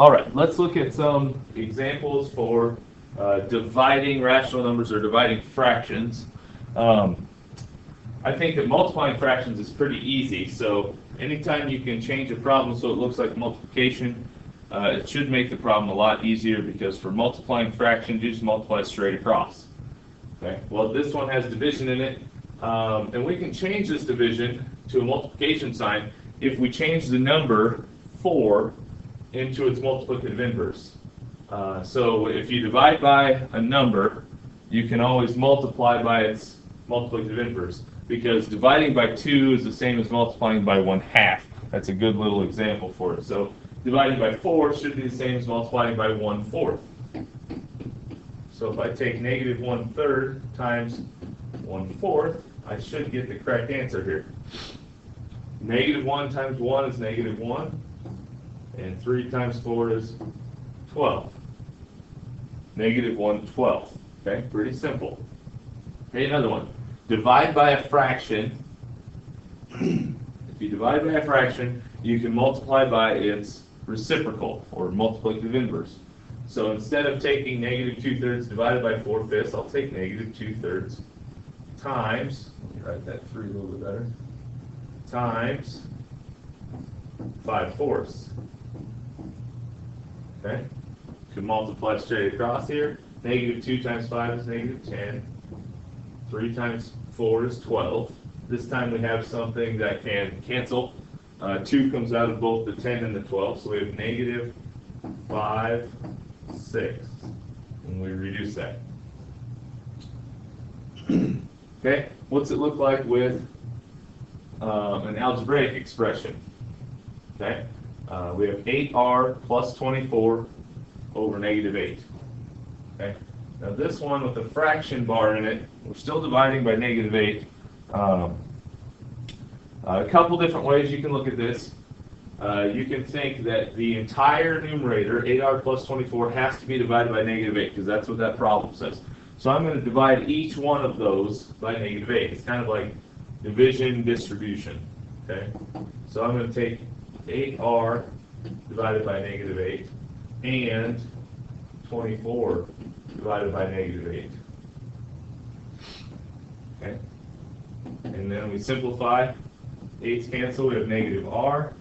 All right, let's look at some examples for dividing rational numbers or dividing fractions. I think that multiplying fractions is pretty easy, so anytime you can change a problem so it looks like multiplication, it should make the problem a lot easier, because for multiplying fractions, you just multiply straight across. Okay. Well, this one has division in it, and we can change this division to a multiplication sign if we change the number 4 into its multiplicative inverse. So if you divide by a number, you can always multiply by its multiplicative inverse, because dividing by 2 is the same as multiplying by 1/2. That's a good little example for it. So dividing by 4 should be the same as multiplying by 1/4. So if I take negative 1/3 times 1/4, I should get the correct answer here. Negative 1 times 1 is negative 1, and 3 times 4 is 12. Negative 1/12. Okay, pretty simple. Okay, another one. Divide by a fraction. If you divide by a fraction, you can multiply by its reciprocal, or multiplicative inverse. So instead of taking negative 2/3 divided by 4/5, I'll take negative 2/3 times, let me write that through a little bit better, times 5/4. Okay? You can multiply straight across here. Negative 2 times 5 is negative 10. 3 times 4 is 12. This time we have something that can cancel. 2 comes out of both the 10 and the 12, so we have negative 5/6, and we reduce that. Okay, what's it look like with an algebraic expression? Okay, we have 8r plus 24 over negative 8. Okay, now this one with the fraction bar in it, we're still dividing by negative 8. A couple different ways you can look at this. You can think that the entire numerator, 8r plus 24, has to be divided by negative 8, because that's what that problem says. So I'm going to divide each one of those by negative 8. It's kind of like division distribution. Okay, so I'm going to take 8r divided by negative 8 and 24 divided by negative 8. Okay, and then we simplify. 8's cancel. We have negative r,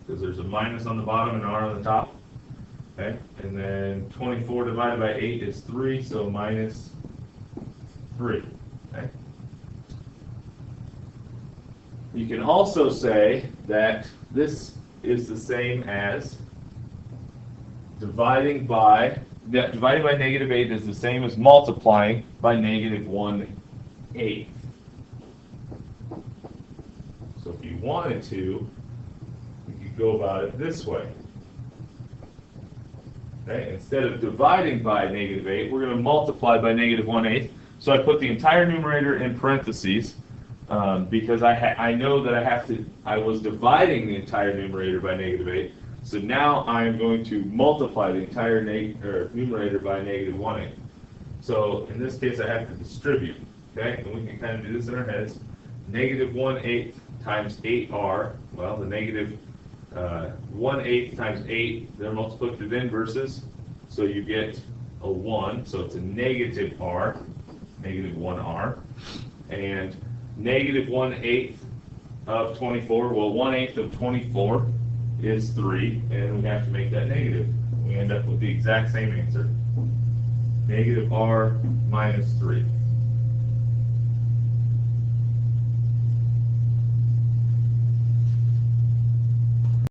because there's a minus on the bottom and r on the top. Okay, and then 24 divided by 8 is 3, so minus 3. Okay. You can also say that this is the same as dividing by negative 8 is the same as multiplying by negative 1/8. So if you wanted to, you could go about it this way. Okay? Instead of dividing by negative 8, we're going to multiply by negative 1/8. So I put the entire numerator in parentheses, because I know that I was dividing the entire numerator by negative 8. So now I am going to multiply the entire numerator by negative 1/8. So in this case, I have to distribute. Okay, and we can kind of do this in our heads. Negative 1/8 times 8r. Well, the negative 1/8 times 8, they're multiplicative inverses. So you get a 1. So it's a negative r, negative 1r. And negative 1/8 of 24. Well, 1/8 of 24 is 3, and we have to make that negative. We end up with the exact same answer. Negative r minus 3.